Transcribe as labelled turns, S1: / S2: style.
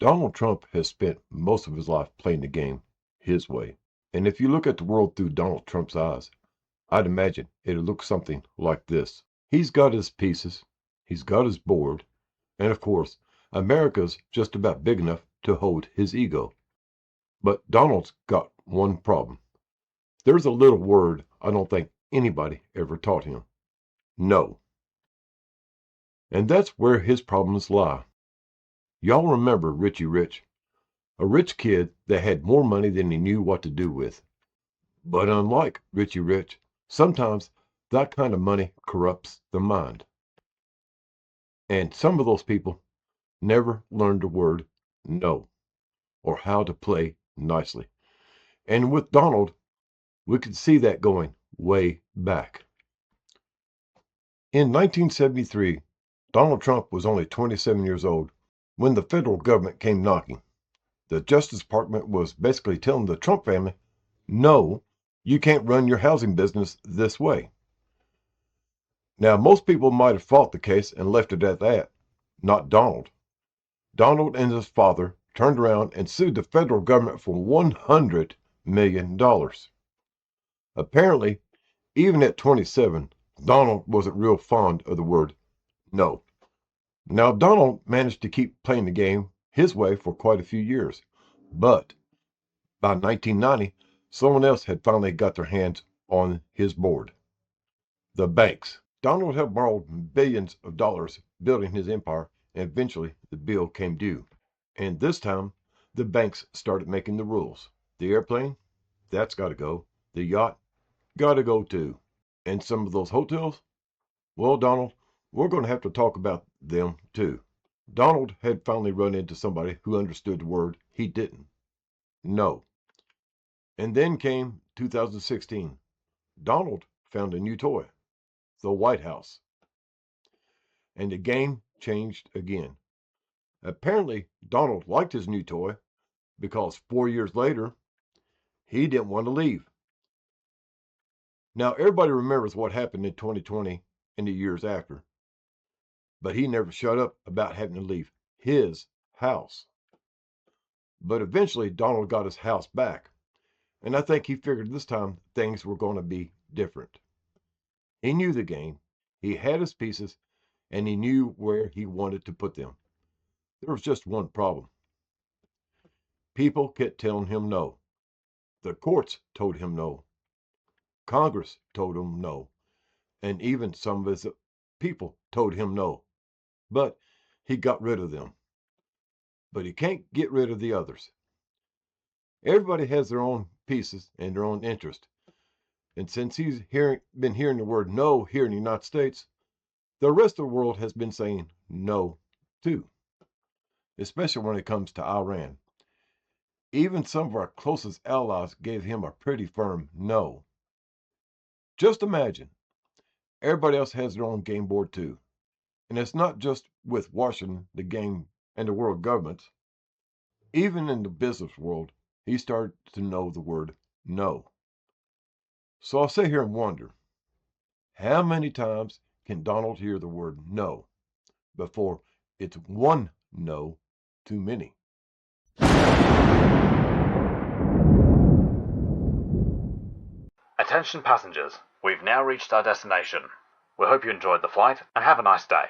S1: Donald Trump has spent most of his life playing the game his way. And if you look at the world through Donald Trump's eyes, I'd imagine it'll look something like this. He's got his pieces, he's got his board, and of course, America's just about big enough to hold his ego. But Donald's got one problem. There's a little word I don't think anybody ever taught him. No. And that's where his problems lie. Y'all remember Richie Rich? A rich kid that had more money than he knew what to do with. But unlike Richie Rich, sometimes that kind of money corrupts the mind. And some of those people never learned the word no, or how to play nicely. And with Donald, we could see that going way back. In 1973, Donald Trump was only 27 years old when the federal government came knocking. The Justice Department was basically telling the Trump family, no, you can't run your housing business this way. Now, most people might have fought the case and left it at that. Not Donald. Donald and his father turned around and sued the federal government for $100 million. Apparently, even at 27, Donald wasn't real fond of the word no. Now, Donald managed to keep playing the game his way for quite a few years, but by 1990, someone else had finally got their hands on his board. The banks. Donald had borrowed billions of dollars building his empire, and eventually the bill came due. And this time, the banks started making the rules. The airplane, that's got to go. The yacht, got to go too. And some of those hotels, well, Donald, we're going to have to talk about them too. Donald had finally run into somebody who understood the word he didn't. No. And then came 2016. Donald found a new toy, the White House. And the game changed again. Apparently, Donald liked his new toy because 4 years later, he didn't want to leave. Now, everybody remembers what happened in 2020 and the years after, but he never shut up about having to leave his house. But eventually, Donald got his house back, and I think he figured this time things were going to be different. He knew the game, he had his pieces, and he knew where he wanted to put them. There was just one problem. People kept telling him no. The courts told him no. Congress told him no. And even some of his people told him no. But he got rid of them. But he can't get rid of the others. Everybody has their own pieces and their own interest. And since he's been hearing the word no here in the United States, the rest of the world has been saying no too, especially when it comes to Iran. Even some of our closest allies gave him a pretty firm no. Just imagine, everybody else has their own game board too. And it's not just with Washington, the game, and the world governments. Even in the business world, he started to know the word no. So I'll sit here and wonder, how many times can Donald hear the word no before it's one no too many?
S2: Attention passengers, we've now reached our destination. We hope you enjoyed the flight and have a nice day.